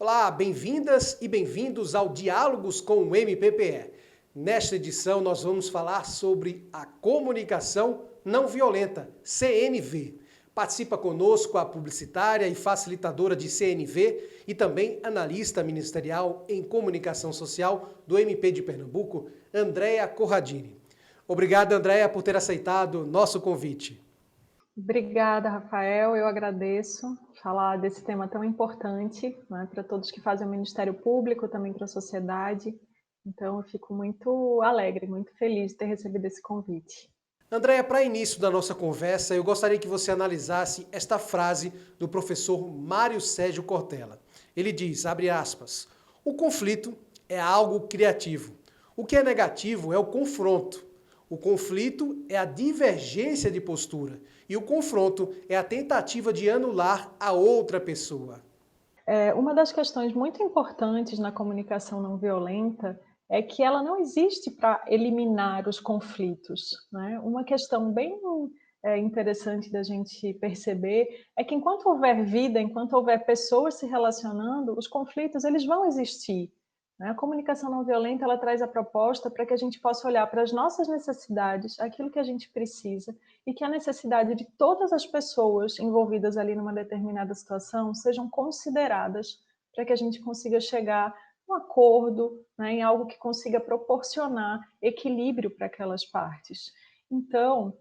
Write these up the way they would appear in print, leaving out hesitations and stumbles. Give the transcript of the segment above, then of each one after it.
Olá, bem-vindas e bem-vindos ao Diálogos com o MPPE. Nesta edição nós vamos falar sobre a comunicação não violenta, CNV. Participa conosco a publicitária e facilitadora de CNV e também analista ministerial em comunicação social do MP de Pernambuco, Andréa Corradini. Obrigado, Andréa, por ter aceitado nosso convite. Obrigada, Rafael. Eu agradeço falar desse tema tão importante, né, para todos que fazem o Ministério Público, também para a sociedade. Então, eu fico muito alegre, muito feliz de ter recebido esse convite. Andréa, para início da nossa conversa, eu gostaria que você analisasse esta frase do professor Mário Sérgio Cortella. Ele diz, abre aspas, o conflito é algo criativo. O que é negativo é o confronto. O conflito é a divergência de postura. E o confronto é a tentativa de anular a outra pessoa. Uma das questões muito importantes na comunicação não violenta é que ela não existe para eliminar os conflitos, né? Uma questão bem interessante da gente perceber é que enquanto houver vida, enquanto houver pessoas se relacionando, os conflitos eles vão existir, né? A comunicação não violenta ela traz a proposta para que a gente possa olhar para as nossas necessidades, aquilo que a gente precisa, e que a necessidade de todas as pessoas envolvidas ali numa determinada situação sejam consideradas para que a gente consiga chegar um acordo, né, em algo que consiga proporcionar equilíbrio para aquelas partes. Então,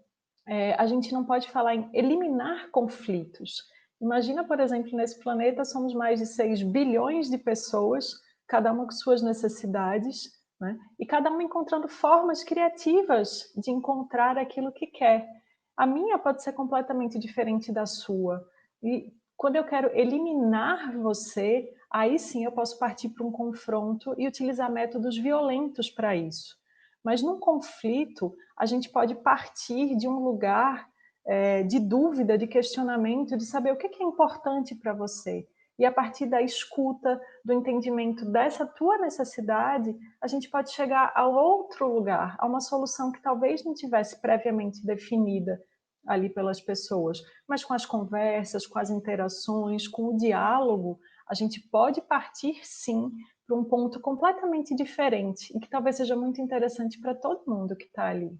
a gente não pode falar em eliminar conflitos. Imagina, por exemplo, nesse planeta somos mais de 6 bilhões de pessoas, cada uma com suas necessidades, né, e cada uma encontrando formas criativas de encontrar aquilo que quer. A minha pode ser completamente diferente da sua. E quando eu quero eliminar você, aí sim eu posso partir para um confronto e utilizar métodos violentos para isso. Mas num conflito, a gente pode partir de um lugar de dúvida, de questionamento, de saber o que é importante para você. E a partir da escuta, do entendimento dessa tua necessidade, a gente pode chegar a outro lugar, a uma solução que talvez não tivesse previamente definida ali pelas pessoas, mas com as conversas, com as interações, com o diálogo, a gente pode partir sim para um ponto completamente diferente e que talvez seja muito interessante para todo mundo que está ali.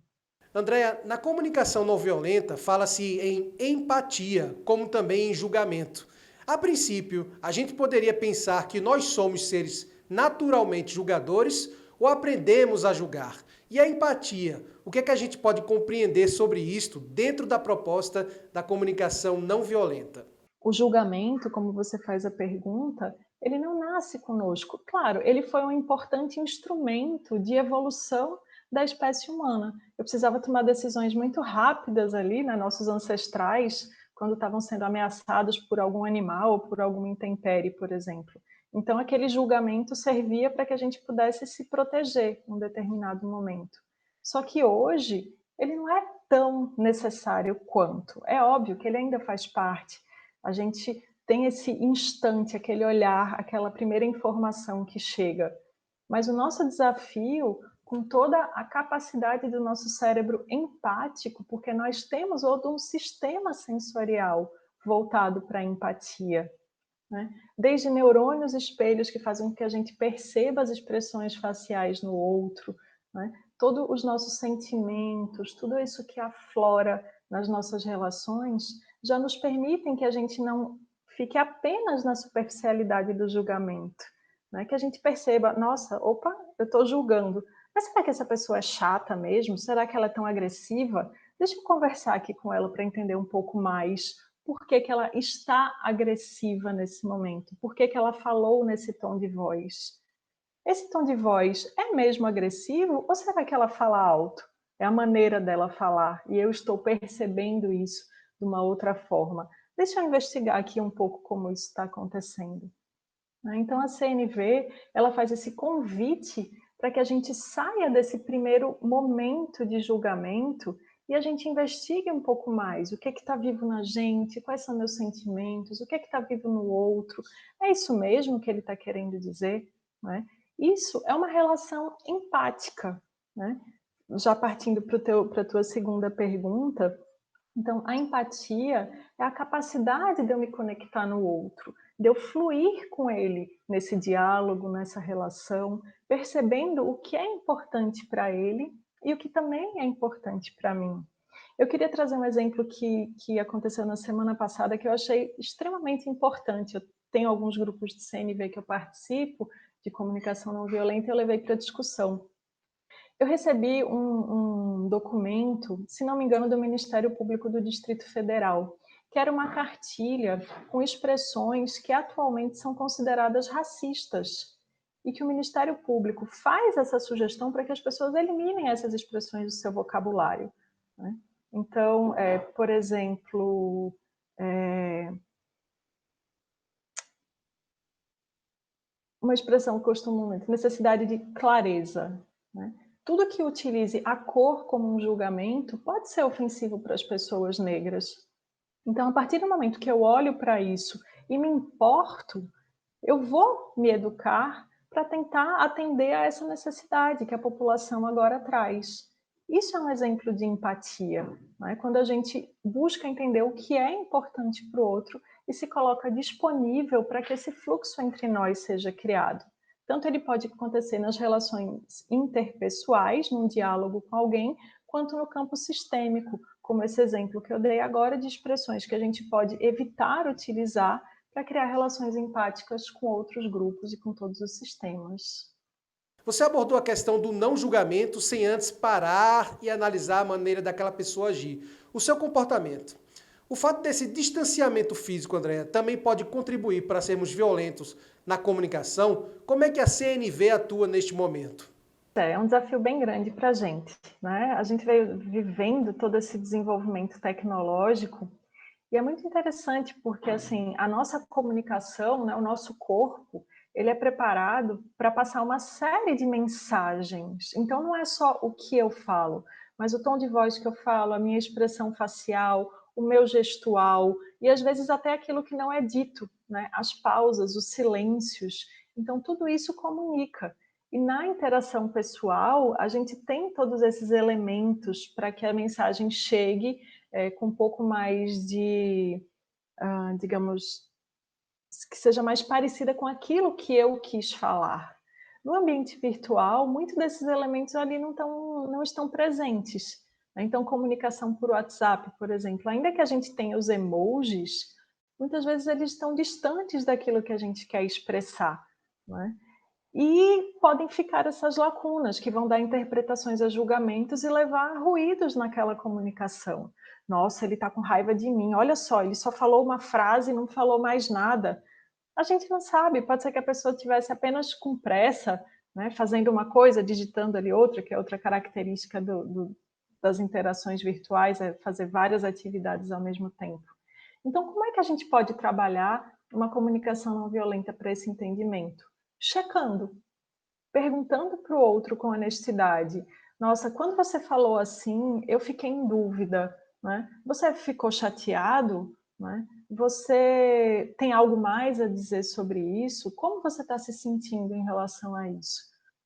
Andréa, na comunicação não violenta fala-se em empatia, como também em julgamento. A princípio, a gente poderia pensar que nós somos seres naturalmente julgadores ou aprendemos a julgar. E a empatia, o que é que a gente pode compreender sobre isto dentro da proposta da comunicação não violenta? O julgamento, como você faz a pergunta, ele não nasce conosco. Claro, ele foi um importante instrumento de evolução da espécie humana. Eu precisava tomar decisões muito rápidas ali, né, nossos ancestrais, quando estavam sendo ameaçados por algum animal ou por alguma intempérie, por exemplo. Então, aquele julgamento servia para que a gente pudesse se proteger em um determinado momento. Só que hoje, ele não é tão necessário quanto. É óbvio que ele ainda faz parte. A gente tem esse instante, aquele olhar, aquela primeira informação que chega. Mas o nosso desafio, com toda a capacidade do nosso cérebro empático, porque nós temos todo um sistema sensorial voltado para a empatia, né? Desde neurônios espelhos que fazem com que a gente perceba as expressões faciais no outro, né? Todos os nossos sentimentos, tudo isso que aflora nas nossas relações, já nos permitem que a gente não fique apenas na superficialidade do julgamento, né? Que a gente perceba, nossa, opa, eu estou julgando, mas será que essa pessoa é chata mesmo? Será que ela é tão agressiva? Deixa eu conversar aqui com ela para entender um pouco mais por que que ela está agressiva nesse momento, por que que ela falou nesse tom de voz. Esse tom de voz é mesmo agressivo ou será que ela fala alto? É a maneira dela falar e eu estou percebendo isso de uma outra forma. Deixa eu investigar aqui um pouco como isso está acontecendo. Então a CNV ela faz esse convite para que a gente saia desse primeiro momento de julgamento e a gente investigue um pouco mais o que está vivo na gente, quais são meus sentimentos, o que está vivo no outro, é isso mesmo que ele está querendo dizer? Não é? Isso é uma relação empática, né? Já partindo para a tua segunda pergunta, então a empatia é a capacidade de eu me conectar no outro, de eu fluir com ele nesse diálogo, nessa relação, percebendo o que é importante para ele e o que também é importante para mim. Eu queria trazer um exemplo que aconteceu na semana passada que eu achei extremamente importante. Eu tenho alguns grupos de CNV que eu participo, de comunicação não violenta, e eu levei para discussão. Eu recebi um documento, se não me engano, do Ministério Público do Distrito Federal, que era uma cartilha com expressões que atualmente são consideradas racistas, e que o Ministério Público faz essa sugestão para que as pessoas eliminem essas expressões do seu vocabulário, né? Então, por exemplo, uma expressão que eu costumo muito, necessidade de clareza, né? Tudo que utilize a cor como um julgamento pode ser ofensivo para as pessoas negras. Então, a partir do momento que eu olho para isso e me importo, eu vou me educar para tentar atender a essa necessidade que a população agora traz. Isso é um exemplo de empatia, não é? Quando a gente busca entender o que é importante para o outro e se coloca disponível para que esse fluxo entre nós seja criado. Tanto ele pode acontecer nas relações interpessoais, num diálogo com alguém, quanto no campo sistêmico, como esse exemplo que eu dei agora de expressões que a gente pode evitar utilizar para criar relações empáticas com outros grupos e com todos os sistemas. Você abordou a questão do não julgamento sem antes parar e analisar a maneira daquela pessoa agir, o seu comportamento. O fato desse distanciamento físico, Andréa, também pode contribuir para sermos violentos na comunicação. Como é que a CNV atua neste momento? É um desafio bem grande para a gente, né? A gente veio vivendo todo esse desenvolvimento tecnológico e é muito interessante porque, assim, a nossa comunicação, né, o nosso corpo, ele é preparado para passar uma série de mensagens. Então, não é só o que eu falo, mas o tom de voz que eu falo, a minha expressão facial, o meu gestual e, às vezes, até aquilo que não é dito, né? As pausas, os silêncios. Então, tudo isso comunica. E na interação pessoal, a gente tem todos esses elementos para que a mensagem chegue com um pouco mais de, digamos, que seja mais parecida com aquilo que eu quis falar. No ambiente virtual, muitos desses elementos ali não estão presentes, né? Então, comunicação por WhatsApp, por exemplo, ainda que a gente tenha os emojis, muitas vezes eles estão distantes daquilo que a gente quer expressar, não é? E podem ficar essas lacunas que vão dar interpretações a julgamentos e levar a ruídos naquela comunicação. Nossa, ele está com raiva de mim. Olha só, ele só falou uma frase e não falou mais nada. A gente não sabe, pode ser que a pessoa tivesse apenas com pressa, né, fazendo uma coisa, digitando ali outra, que é outra característica das interações virtuais, é fazer várias atividades ao mesmo tempo. Então, como é que a gente pode trabalhar uma comunicação não violenta para esse entendimento? Checando, perguntando para o outro com honestidade: "Nossa, quando você falou assim, eu fiquei em dúvida, né? Você ficou chateado, né? Você tem algo mais a dizer sobre isso? Como você está se sentindo em relação a isso?".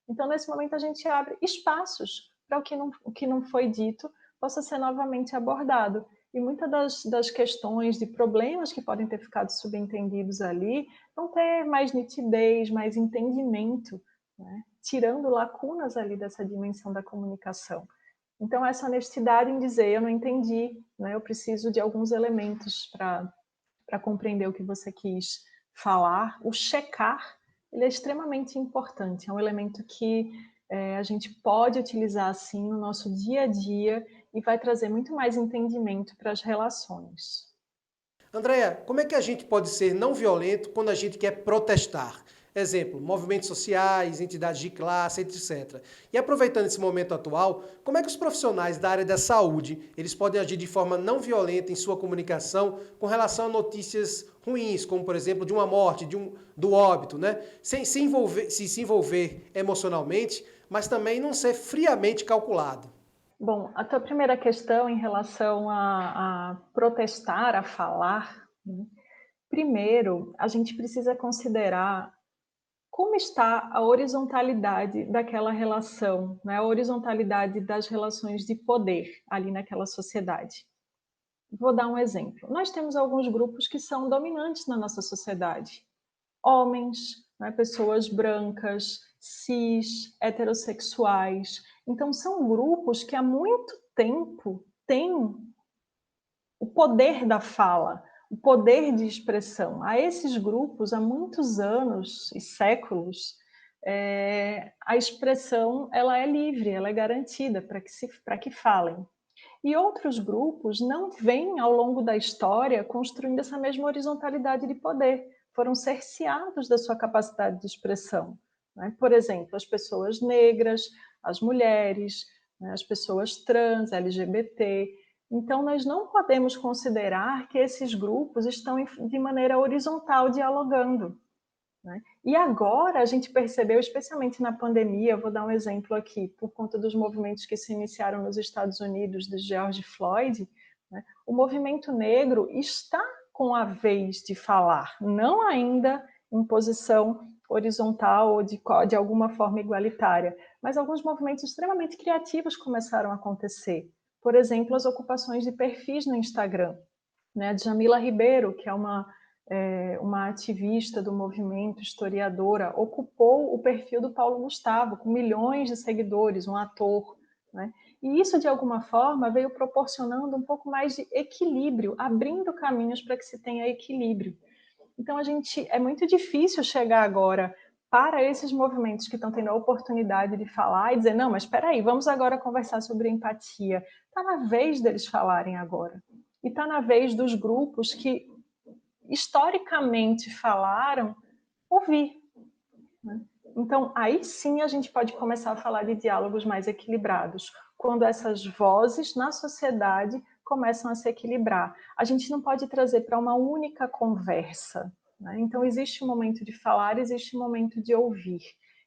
Então, nesse momento, a gente abre espaços para o que não foi dito possa ser novamente abordado. E muitas das questões, de problemas que podem ter ficado subentendidos ali, vão ter mais nitidez, mais entendimento, né? Tirando lacunas ali dessa dimensão da comunicação. Então, essa honestidade em dizer, eu não entendi, né? Eu preciso de alguns elementos para compreender o que você quis falar. O checar, ele é extremamente importante, é um elemento que a gente pode utilizar assim no nosso dia a dia e vai trazer muito mais entendimento para as relações. Andréa, como é que a gente pode ser não violento quando a gente quer protestar? Exemplo, movimentos sociais, entidades de classe, etc. E aproveitando esse momento atual, como é que os profissionais da área da saúde eles podem agir de forma não violenta em sua comunicação com relação a notícias ruins, como por exemplo de uma morte, do óbito, né? Sem se envolver emocionalmente, mas também não ser friamente calculado. Bom, a tua primeira questão em relação a protestar, a falar, né? Primeiro, a gente precisa considerar Como está a horizontalidade daquela relação, né? A horizontalidade das relações de poder ali naquela sociedade? Vou dar um exemplo. Nós temos alguns grupos que são dominantes na nossa sociedade. Homens, né, pessoas brancas, cis, heterossexuais. Então, são grupos que há muito tempo têm o poder da fala, o poder de expressão. A esses grupos, há muitos anos e séculos, a expressão ela é livre, ela é garantida para que falem. E outros grupos não vêm, ao longo da história, construindo essa mesma horizontalidade de poder. Foram cerceados da sua capacidade de expressão. Né? Por exemplo, as pessoas negras, as mulheres, né? As pessoas trans, LGBT. Então, nós não podemos considerar que esses grupos estão de maneira horizontal dialogando. Né? E agora a gente percebeu, especialmente na pandemia, vou dar um exemplo aqui, por conta dos movimentos que se iniciaram nos Estados Unidos, de George Floyd, né? O movimento negro está com a vez de falar, não ainda em posição horizontal ou de alguma forma igualitária, mas alguns movimentos extremamente criativos começaram a acontecer. Por exemplo, as ocupações de perfis no Instagram. Né? A Djamila Ribeiro, que é uma ativista do movimento, historiadora, ocupou o perfil do Paulo Gustavo, com milhões de seguidores, um ator. Né? E isso, de alguma forma, veio proporcionando um pouco mais de equilíbrio, abrindo caminhos para que se tenha equilíbrio. Então, é muito difícil chegar agora para esses movimentos que estão tendo a oportunidade de falar e dizer, não, mas espera aí, vamos agora conversar sobre empatia. Está na vez deles falarem agora. E está na vez dos grupos que historicamente falaram ouvir. Né? Então, aí sim a gente pode começar a falar de diálogos mais equilibrados, quando essas vozes na sociedade começam a se equilibrar. A gente não pode trazer para uma única conversa. Né? Então, existe um momento de falar, existe um momento de ouvir.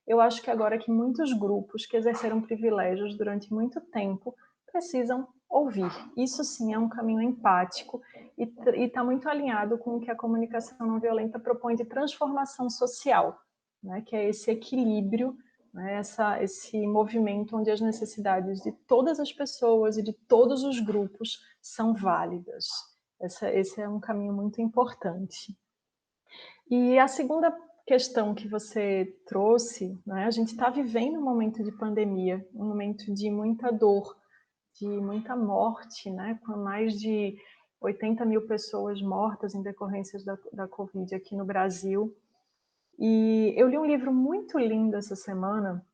Eu acho que agora que muitos grupos que exerceram privilégios durante muito tempo precisam ouvir. Isso sim é um caminho empático e está muito alinhado com o que a comunicação não violenta propõe de transformação social. Né, que é esse equilíbrio, né, esse movimento onde as necessidades de todas as pessoas e de todos os grupos são válidas. Esse é um caminho muito importante. E a segunda questão que você trouxe, né, a gente está vivendo um momento de pandemia, um momento de muita dor, de muita morte, né, com mais de 80 mil pessoas mortas em decorrências da Covid aqui no Brasil. E eu li um livro muito lindo essa semana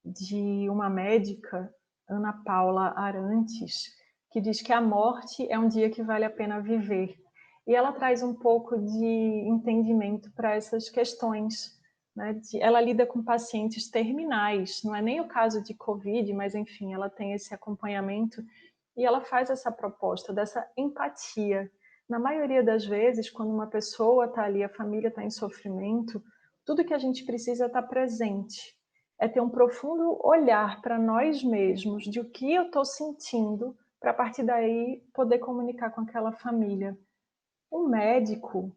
de uma médica, Ana Paula Arantes, que diz que a morte é um dia que vale a pena viver. E ela traz um pouco de entendimento para essas questões. Né? Ela lida com pacientes terminais, não é nem o caso de Covid, mas enfim, ela tem esse acompanhamento e ela faz essa proposta dessa empatia. Na maioria das vezes, quando uma pessoa está ali, a família está em sofrimento, tudo que a gente precisa é estar presente, é ter um profundo olhar para nós mesmos, de o que eu estou sentindo, para a partir daí poder comunicar com aquela família. O médico,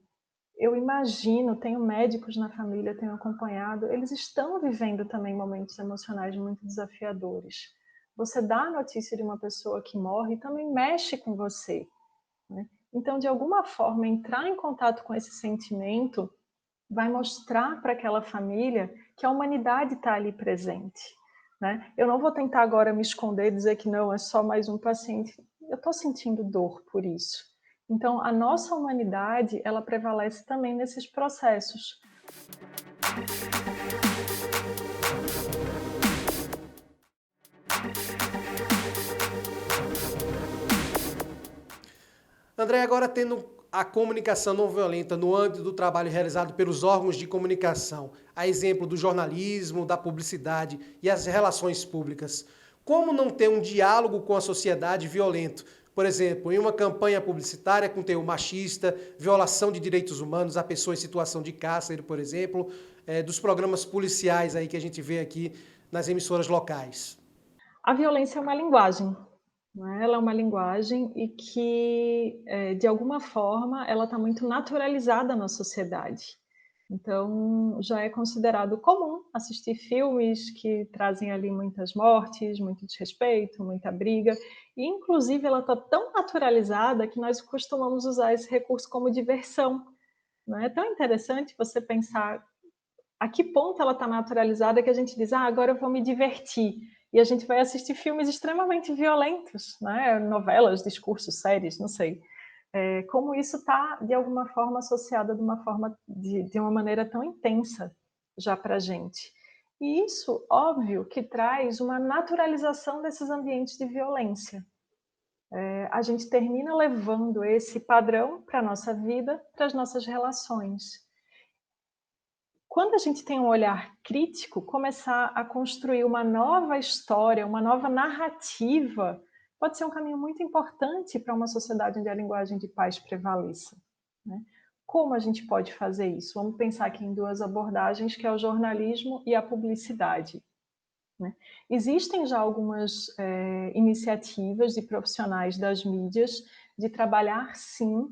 eu imagino, tenho médicos na família, tenho acompanhado, eles estão vivendo também momentos emocionais muito desafiadores. Você dá a notícia de uma pessoa que morre também mexe com você. Né? Então, de alguma forma, entrar em contato com esse sentimento vai mostrar para aquela família que a humanidade está ali presente. Né? Eu não vou tentar agora me esconder e dizer que não, é só mais um paciente. Eu estou sentindo dor por isso. Então, a nossa humanidade, ela prevalece também nesses processos. André, agora tendo a comunicação não violenta no âmbito do trabalho realizado pelos órgãos de comunicação, a exemplo do jornalismo, da publicidade e as relações públicas, como não ter um diálogo com a sociedade violento? Por exemplo, em uma campanha publicitária com teor machista, violação de direitos humanos a pessoas em situação de cárcere, por exemplo, dos programas policiais aí que a gente vê aqui nas emissoras locais. A violência é uma linguagem. Né? Ela é uma linguagem e que, de alguma forma, ela está muito naturalizada na sociedade. Então, já é considerado comum assistir filmes que trazem ali muitas mortes, muito desrespeito, muita briga, e inclusive ela está tão naturalizada que nós costumamos usar esse recurso como diversão. Não é tão interessante você pensar a que ponto ela está naturalizada que a gente diz: "Ah, agora eu vou me divertir", e a gente vai assistir filmes extremamente violentos, né, novelas, discursos, séries, não sei. Como isso está, de alguma forma, associado de uma forma de uma maneira tão intensa já para a gente. E isso, óbvio, que traz uma naturalização desses ambientes de violência. A gente termina levando esse padrão para a nossa vida, para as nossas relações. Quando a gente tem um olhar crítico, começar a construir uma nova história, uma nova narrativa, pode ser um caminho muito importante para uma sociedade onde a linguagem de paz prevaleça, né. Como a gente pode fazer isso? Vamos pensar aqui em 2 abordagens, que é o jornalismo e a publicidade, né. Existem já algumas, iniciativas de profissionais das mídias de trabalhar sim,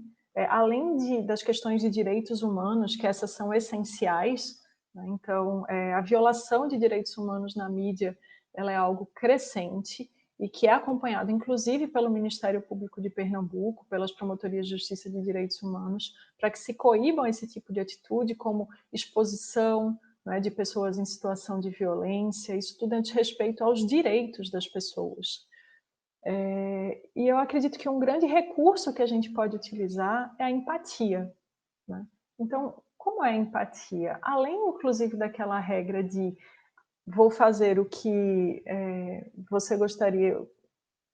além das questões de direitos humanos, que essas são essenciais, né, então, a violação de direitos humanos na mídia, ela é algo crescente e que é acompanhado inclusive pelo Ministério Público de Pernambuco, pelas promotorias de justiça de direitos humanos, para que se coíbam esse tipo de atitude, como exposição, né, de pessoas em situação de violência, isso tudo é de respeito aos direitos das pessoas. E eu acredito que um grande recurso que a gente pode utilizar é a empatia, né. Então, como é a empatia? Além, inclusive, daquela regra de vou fazer o que, você gostaria,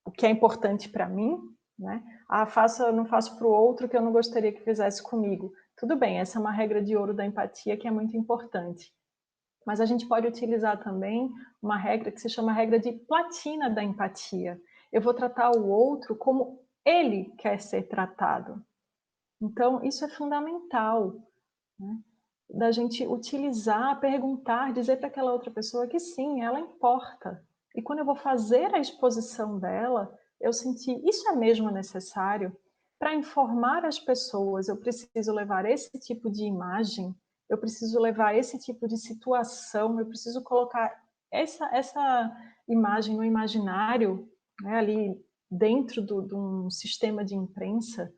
o que é importante para mim, né. Ah, não faço para o outro o que eu não gostaria que fizesse comigo. Tudo bem, essa é uma regra de ouro da empatia que é muito importante. Mas a gente pode utilizar também uma regra que se chama regra de platina da empatia. Eu vou tratar o outro como ele quer ser tratado. Então, isso é fundamental, né? Da gente utilizar, perguntar, dizer para aquela outra pessoa que sim, ela importa. E quando eu vou fazer a exposição dela, eu senti, isso é mesmo necessário? Para informar as pessoas, eu preciso levar esse tipo de imagem, eu preciso levar esse tipo de situação, eu preciso colocar essa imagem no imaginário, né, ali dentro de um sistema de imprensa.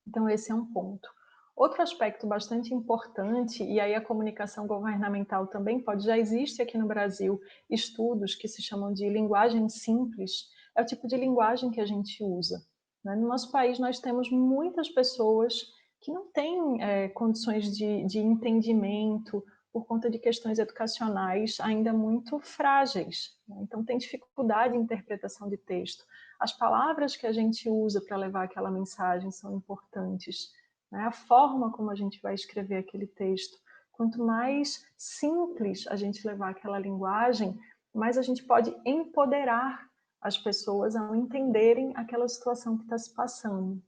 Então, esse é um ponto. Outro aspecto bastante importante, e aí a comunicação governamental também pode, já existe aqui no Brasil estudos que se chamam de linguagem simples, é o tipo de linguagem que a gente usa, né? No nosso país, nós temos muitas pessoas que não têm condições de entendimento por conta de questões educacionais ainda muito frágeis, né? Então, tem dificuldade em interpretação de texto. As palavras que a gente usa para levar aquela mensagem são importantes, né? A forma como a gente vai escrever aquele texto. Quanto mais simples a gente levar aquela linguagem, mais a gente pode empoderar as pessoas a entenderem aquela situação que está se passando.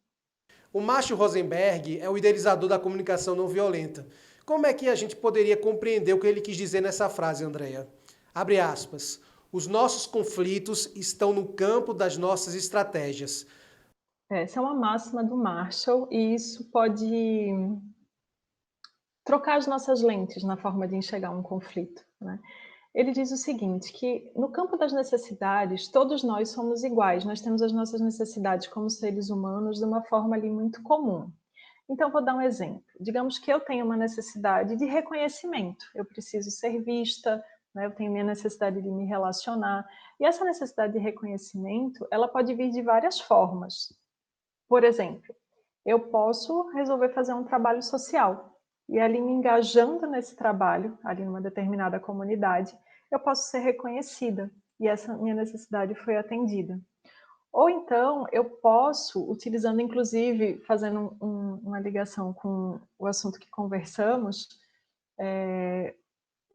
O Márcio Rosenberg é o idealizador da comunicação não violenta. Como é que a gente poderia compreender o que ele quis dizer nessa frase, Andréia? Abre aspas. Os nossos conflitos estão no campo das nossas estratégias. Essa é uma máxima do Marshall e isso pode trocar as nossas lentes na forma de enxergar um conflito, né? Ele diz o seguinte, que no campo das necessidades, todos nós somos iguais, nós temos as nossas necessidades como seres humanos de uma forma ali muito comum. Então, vou dar um exemplo. Digamos que eu tenho uma necessidade de reconhecimento, eu preciso ser vista, né, eu tenho minha necessidade de me relacionar, e essa necessidade de reconhecimento, ela pode vir de várias formas. Por exemplo, eu posso resolver fazer um trabalho social, e ali me engajando nesse trabalho, ali numa determinada comunidade, eu posso ser reconhecida, e essa minha necessidade foi atendida. Ou então eu posso, utilizando inclusive, fazendo uma ligação com o assunto que conversamos,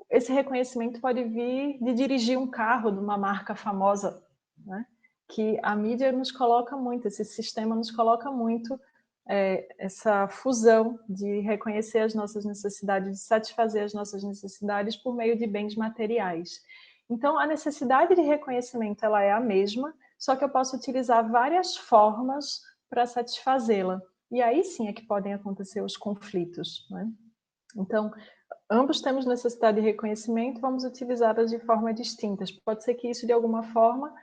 esse reconhecimento pode vir de dirigir um carro de uma marca famosa, né, que a mídia nos coloca muito, esse sistema nos coloca muito, essa fusão de reconhecer as nossas necessidades, de satisfazer as nossas necessidades por meio de bens materiais. Então, a necessidade de reconhecimento, ela é a mesma, só que eu posso utilizar várias formas para satisfazê-la. E aí sim é que podem acontecer os conflitos, né? Então, ambos temos necessidade de reconhecimento, vamos utilizá-las de formas distintas. Pode ser que isso, de alguma forma,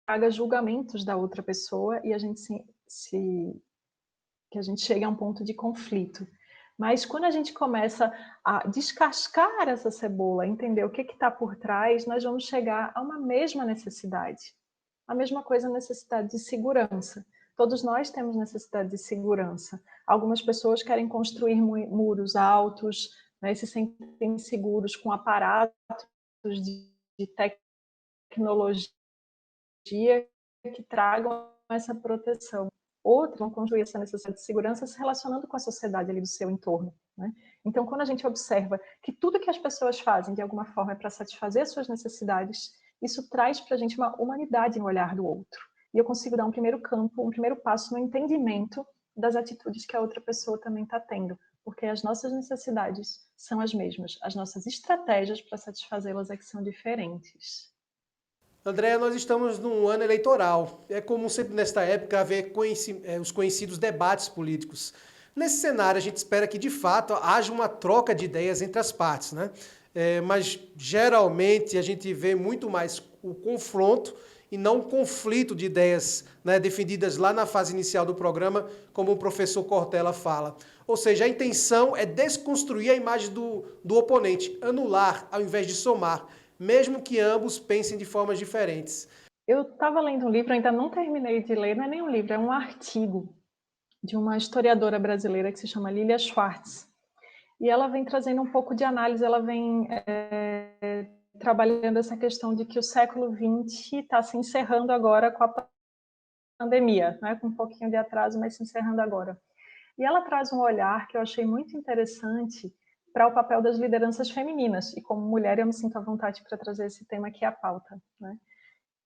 traga julgamentos da outra pessoa e a gente que a gente chegue a um ponto de conflito. Mas quando a gente começa a descascar essa cebola, entender o que está por trás, nós vamos chegar a uma mesma necessidade. A mesma coisa, a necessidade de segurança. Todos nós temos necessidade de segurança. Algumas pessoas querem construir muros altos, né, e se sentem seguros com aparatos de tecnologia que tragam essa proteção. Outros vão construir essa necessidade de segurança se relacionando com a sociedade ali do seu entorno, né? Então, quando a gente observa que tudo que as pessoas fazem, de alguma forma, é para satisfazer as suas necessidades, isso traz para a gente uma humanidade no olhar do outro. E eu consigo dar um primeiro campo, um primeiro passo no entendimento das atitudes que a outra pessoa também está tendo, porque as nossas necessidades são as mesmas, as nossas estratégias para satisfazê-las é que são diferentes. André, nós estamos num ano eleitoral. É comum sempre nesta época haver os conhecidos debates políticos. Nesse cenário, a gente espera que, de fato, haja uma troca de ideias entre as partes, né? Mas, geralmente, a gente vê muito mais o confronto e não o conflito de ideias, né, defendidas lá na fase inicial do programa, como o professor Cortella fala. Ou seja, a intenção é desconstruir a imagem do oponente, anular ao invés de somar, mesmo que ambos pensem de formas diferentes. Eu estava lendo um livro, ainda não terminei de ler, não é nem um livro, é um artigo de uma historiadora brasileira que se chama Lilia Schwartz. E ela vem trazendo um pouco de análise, ela vem trabalhando essa questão de que o século XX está se encerrando agora com a pandemia, né? Com um pouquinho de atraso, mas se encerrando agora. E ela traz um olhar que eu achei muito interessante para o papel das lideranças femininas. E como mulher, eu me sinto à vontade para trazer esse tema aqui à pauta, né?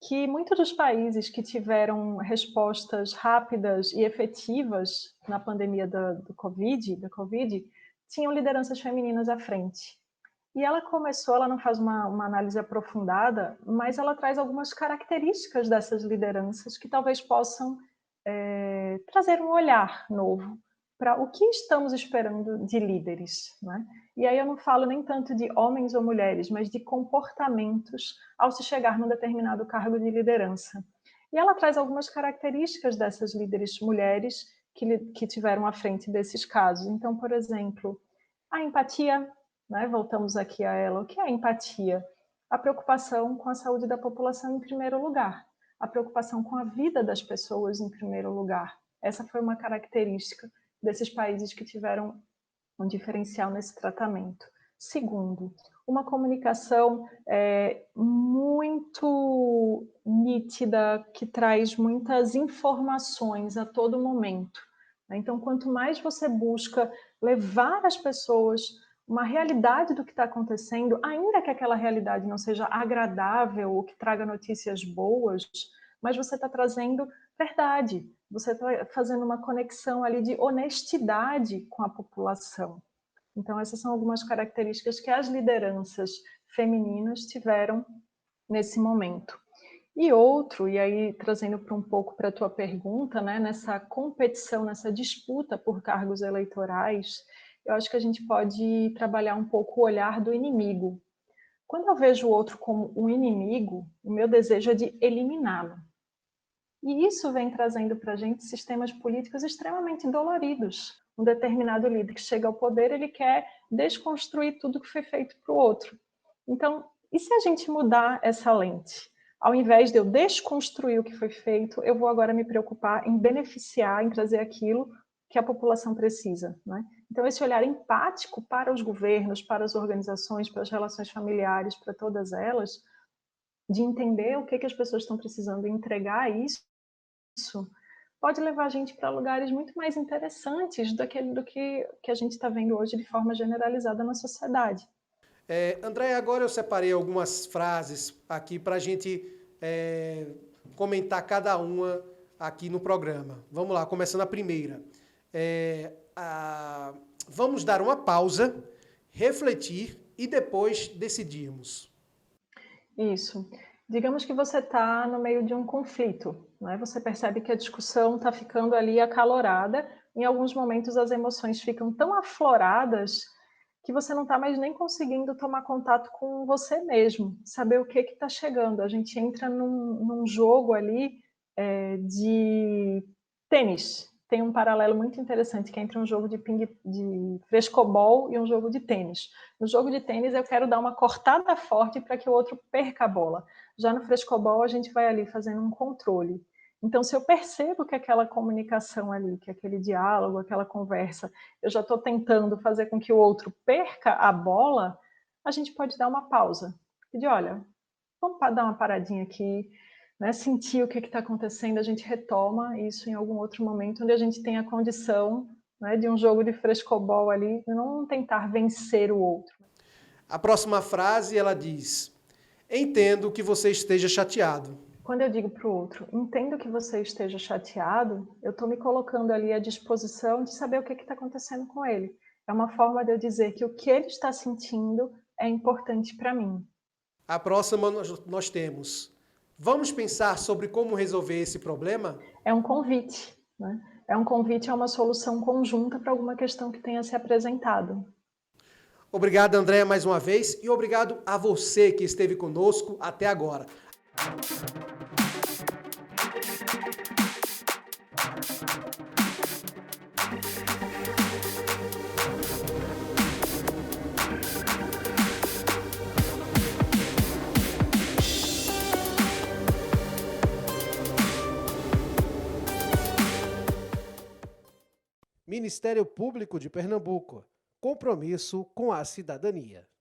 Que muitos dos países que tiveram respostas rápidas e efetivas na pandemia da Covid, tinham lideranças femininas à frente. E ela começou, ela não faz uma análise aprofundada, mas ela traz algumas características dessas lideranças que talvez possam trazer um olhar novo para o que estamos esperando de líderes, né? E aí eu não falo nem tanto de homens ou mulheres, mas de comportamentos ao se chegar num determinado cargo de liderança. E ela traz algumas características dessas líderes mulheres que tiveram à frente desses casos. Então, por exemplo, a empatia, né? Voltamos aqui a ela. O que é a empatia? A preocupação com a saúde da população em primeiro lugar, a preocupação com a vida das pessoas em primeiro lugar. Essa foi uma característica desses países que tiveram um diferencial nesse tratamento. Segundo, uma comunicação muito nítida, que traz muitas informações a todo momento. Então, quanto mais você busca levar às pessoas uma realidade do que está acontecendo, ainda que aquela realidade não seja agradável ou que traga notícias boas, mas você está trazendo verdade, você está fazendo uma conexão ali de honestidade com a população. Então, essas são algumas características que as lideranças femininas tiveram nesse momento. E outro, e aí trazendo para um pouco para a tua pergunta, né, nessa competição, nessa disputa por cargos eleitorais, eu acho que a gente pode trabalhar um pouco o olhar do inimigo. Quando eu vejo o outro como um inimigo, o meu desejo é de eliminá-lo. E isso vem trazendo para a gente sistemas políticos extremamente doloridos. Um determinado líder que chega ao poder, ele quer desconstruir tudo que foi feito para o outro. Então, e se a gente mudar essa lente? Ao invés de eu desconstruir o que foi feito, eu vou agora me preocupar em beneficiar, em trazer aquilo que a população precisa, né? Então, esse olhar empático para os governos, para as organizações, para as relações familiares, para todas elas, de entender o que as pessoas estão precisando e entregar isso, pode levar a gente para lugares muito mais interessantes do que a gente está vendo hoje de forma generalizada na sociedade. André, agora eu separei algumas frases aqui para a gente comentar cada uma aqui no programa. Vamos lá, começando a primeira. Vamos dar uma pausa, refletir e depois decidirmos. Isso. Digamos que você está no meio de um conflito, né? Você percebe que a discussão está ficando ali acalorada. Em alguns momentos as emoções ficam tão afloradas que você não está mais nem conseguindo tomar contato com você mesmo, saber o que está chegando. A gente entra num jogo ali de tênis. Tem um paralelo muito interessante que é entre um jogo de frescobol e um jogo de tênis. No jogo de tênis eu quero dar uma cortada forte para que o outro perca a bola. Já no frescobol a gente vai ali fazendo um controle. Então, se eu percebo que aquela comunicação ali, que aquele diálogo, aquela conversa, eu já estou tentando fazer com que o outro perca a bola, a gente pode dar uma pausa. E de, olha, vamos dar uma paradinha aqui, né, sentir o que está acontecendo, a gente retoma isso em algum outro momento, onde a gente tem a condição, né, de um jogo de frescobol ali, não tentar vencer o outro. A próxima frase, ela diz: entendo que você esteja chateado. Quando eu digo para o outro, entendo que você esteja chateado, eu estou me colocando ali à disposição de saber o que está acontecendo com ele. É uma forma de eu dizer que o que ele está sentindo é importante para mim. A próxima nós temos: vamos pensar sobre como resolver esse problema? É um convite, né? É um convite a uma solução conjunta para alguma questão que tenha se apresentado. Obrigado, Andréa, mais uma vez, e obrigado a você que esteve conosco até agora. Ministério Público de Pernambuco. Compromisso com a cidadania.